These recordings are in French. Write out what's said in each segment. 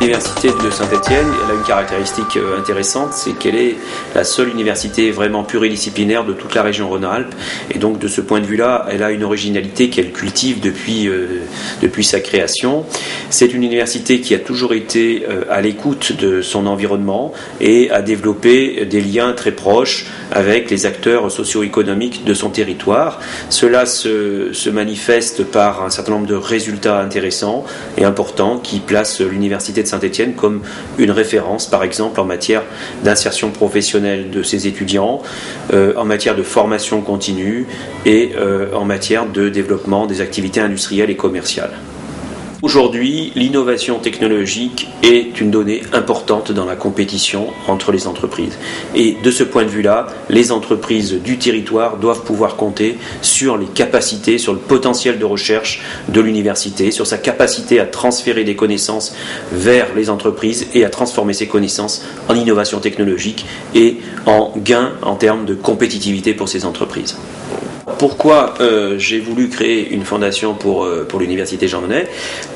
L'université de Saint-Étienne, elle a une caractéristique intéressante, c'est qu'elle est la seule université vraiment pluridisciplinaire de toute la région Rhône-Alpes. Et donc de ce point de vue-là, elle a une originalité qu'elle cultive depuis sa création. C'est une université qui a toujours été à l'écoute de son environnement et a développé des liens très proches avec les acteurs socio-économiques de son territoire. Cela se manifeste par un certain nombre de résultats intéressants et importants qui placent l'université de Saint-Étienne comme une référence, par exemple en matière d'insertion professionnelle de ses étudiants, en matière de formation continue et en matière de développement des activités industrielles et commerciales. Aujourd'hui, l'innovation technologique est une donnée importante dans la compétition entre les entreprises. Et de ce point de vue-là, les entreprises du territoire doivent pouvoir compter sur les capacités, sur le potentiel de recherche de l'université, sur sa capacité à transférer des connaissances vers les entreprises et à transformer ces connaissances en innovation technologique et en gain en termes de compétitivité pour ces entreprises. Pourquoi j'ai voulu créer une fondation pour l'université Jean Monnet ?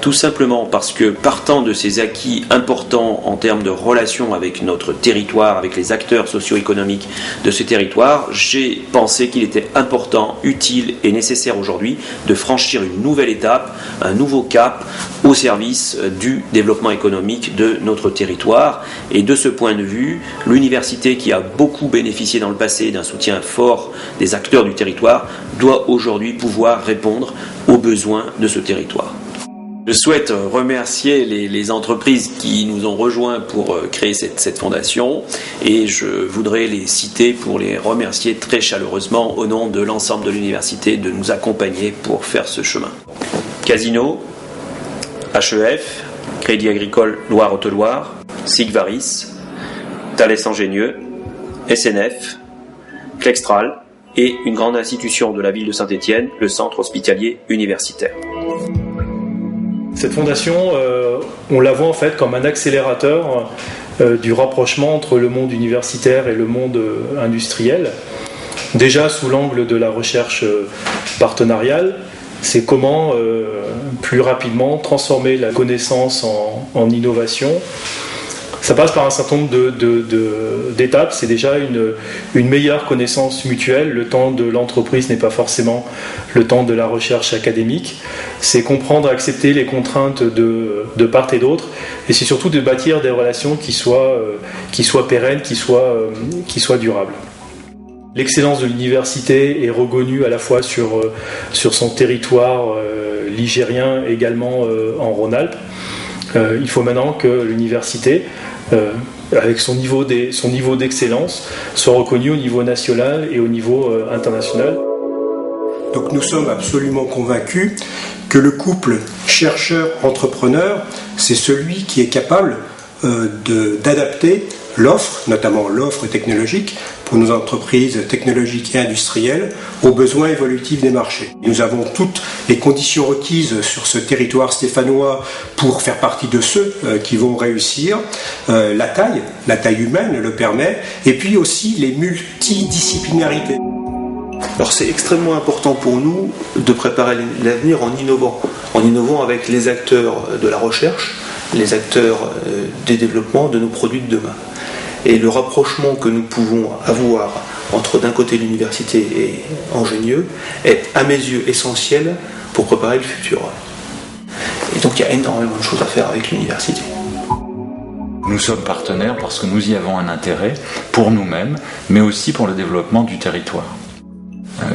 Tout simplement parce que partant de ces acquis importants en termes de relations avec notre territoire, avec les acteurs socio-économiques de ce territoire, j'ai pensé qu'il était important, utile et nécessaire aujourd'hui de franchir une nouvelle étape, un nouveau cap au service du développement économique de notre territoire. Et de ce point de vue, l'université qui a beaucoup bénéficié dans le passé d'un soutien fort des acteurs du territoire doit aujourd'hui pouvoir répondre aux besoins de ce territoire. Je souhaite remercier les entreprises qui nous ont rejoints pour créer cette fondation et je voudrais les citer pour les remercier très chaleureusement au nom de l'ensemble de l'université de nous accompagner pour faire ce chemin. Casino, HEF, Crédit Agricole Loire-Haute-Loire, Sigvaris, Thales Ingénieux, SNF, Clextral et une grande institution de la ville de Saint-Étienne, le Centre hospitalier universitaire. Cette fondation, on la voit en fait comme un accélérateur du rapprochement entre le monde universitaire et le monde industriel. Déjà sous l'angle de la recherche partenariale, c'est comment plus rapidement transformer la connaissance en innovation. Ça passe par un certain nombre d'étapes. C'est déjà une meilleure connaissance mutuelle. Le temps de l'entreprise n'est pas forcément le temps de la recherche académique. C'est comprendre, accepter les contraintes de part et d'autre. Et c'est surtout de bâtir des relations qui soient pérennes, qui soient durables. L'excellence de l'université est reconnue à la fois sur son territoire ligérien, également en Rhône-Alpes. Il faut maintenant que l'université, avec son niveau d'excellence, soit reconnue au niveau national et au niveau international. Donc nous sommes absolument convaincus que le couple chercheur-entrepreneur, c'est celui qui est capable d'adapter l'offre, notamment l'offre technologique, pour nos entreprises technologiques et industrielles, aux besoins évolutifs des marchés. Nous avons toutes les conditions requises sur ce territoire stéphanois pour faire partie de ceux qui vont réussir. La taille humaine le permet, et puis aussi les multidisciplinarités. Alors c'est extrêmement important pour nous de préparer l'avenir en innovant avec les acteurs de la recherche, les acteurs des développements de nos produits de demain. Et le rapprochement que nous pouvons avoir entre d'un côté l'université et Ingénieux est à mes yeux essentiel pour préparer le futur. Et donc il y a énormément de choses à faire avec l'université. Nous sommes partenaires parce que nous y avons un intérêt pour nous-mêmes, mais aussi pour le développement du territoire.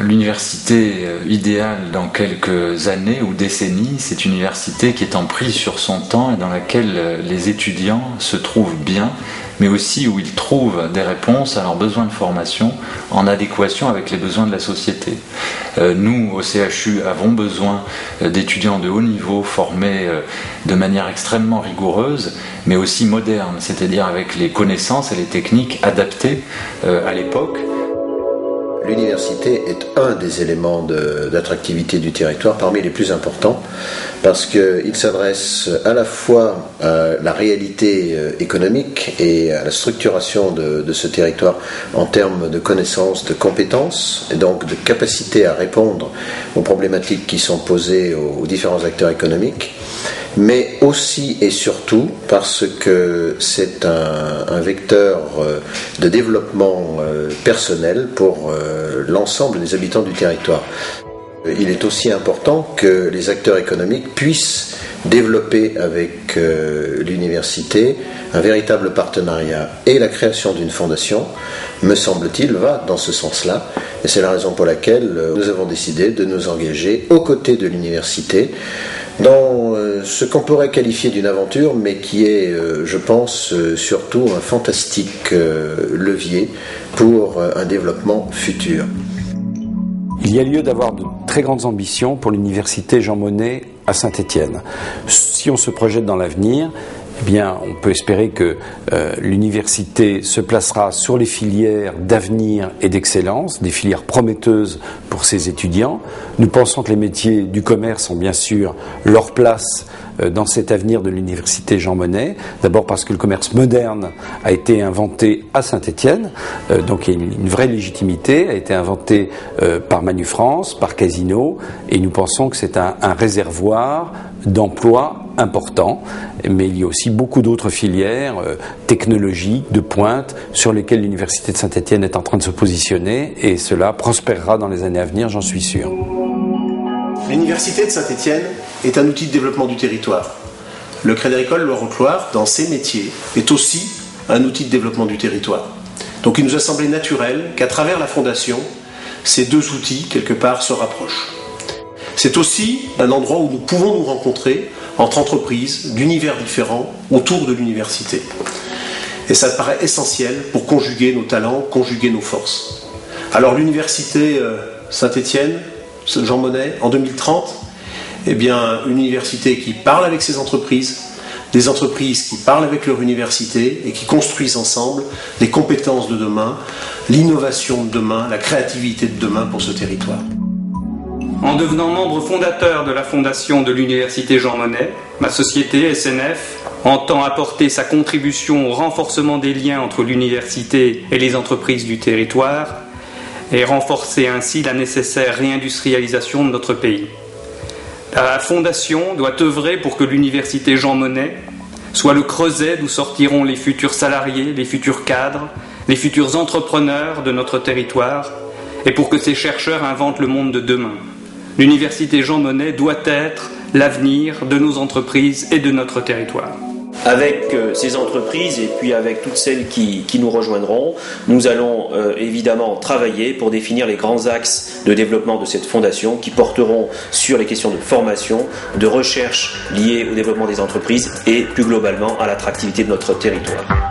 L'université idéale dans quelques années ou décennies, c'est une université qui est en prise sur son temps et dans laquelle les étudiants se trouvent bien, mais aussi où ils trouvent des réponses à leurs besoins de formation en adéquation avec les besoins de la société. Nous, au CHU, avons besoin d'étudiants de haut niveau formés de manière extrêmement rigoureuse, mais aussi moderne, c'est-à-dire avec les connaissances et les techniques adaptées à l'époque. L'université est un des éléments d'attractivité du territoire parmi les plus importants parce qu'il s'adresse à la fois à la réalité économique et à la structuration de ce territoire en termes de connaissances, de compétences et donc de capacité à répondre aux problématiques qui sont posées aux différents acteurs économiques. mais aussi et surtout parce que c'est un vecteur de développement personnel pour l'ensemble des habitants du territoire. Il est aussi important que les acteurs économiques puissent développer avec l'université un véritable partenariat, et la création d'une fondation, me semble-t-il, va dans ce sens-là, et c'est la raison pour laquelle nous avons décidé de nous engager aux côtés de l'université dans ce qu'on pourrait qualifier d'une aventure, mais qui est, je pense, surtout un fantastique levier pour un développement futur. Il y a lieu d'avoir de très grandes ambitions pour l'université Jean Monnet à Saint-Étienne. Si on se projette dans l'avenir, eh bien, on peut espérer que l'université se placera sur les filières d'avenir et d'excellence, des filières prometteuses pour ses étudiants. Nous pensons que les métiers du commerce ont bien sûr leur place dans cet avenir de l'université Jean Monnet. D'abord parce que le commerce moderne a été inventé à Saint-Étienne, donc il y a une vraie légitimité, a été inventé par Manufrance, par Casino, et nous pensons que c'est un réservoir d'emplois important, mais il y a aussi beaucoup d'autres filières technologiques de pointe sur lesquelles l'université de Saint-Étienne est en train de se positionner, et cela prospérera dans les années à venir, j'en suis sûr. L'université de Saint-Étienne est un outil de développement du territoire. Le Crédit Agricole Loire-Haute-Loire, dans ses métiers, est aussi un outil de développement du territoire. Donc il nous a semblé naturel qu'à travers la Fondation, ces deux outils, quelque part, se rapprochent. C'est aussi un endroit où nous pouvons nous rencontrer entre entreprises d'univers différents autour de l'université. Et ça me paraît essentiel pour conjuguer nos talents, conjuguer nos forces. Alors l'université Saint-Étienne, Jean Monnet, en 2030, eh bien, une université qui parle avec ses entreprises, des entreprises qui parlent avec leur université et qui construisent ensemble les compétences de demain, l'innovation de demain, la créativité de demain pour ce territoire. En devenant membre fondateur de la fondation de l'université Jean Monnet, ma société SNF entend apporter sa contribution au renforcement des liens entre l'université et les entreprises du territoire et renforcer ainsi la nécessaire réindustrialisation de notre pays. La Fondation doit œuvrer pour que l'université Jean Monnet soit le creuset d'où sortiront les futurs salariés, les futurs cadres, les futurs entrepreneurs de notre territoire, et pour que ces chercheurs inventent le monde de demain. L'université Jean Monnet doit être l'avenir de nos entreprises et de notre territoire. Avec ces entreprises et puis avec toutes celles qui nous rejoindront, nous allons évidemment travailler pour définir les grands axes de développement de cette fondation qui porteront sur les questions de formation, de recherche liées au développement des entreprises et plus globalement à l'attractivité de notre territoire.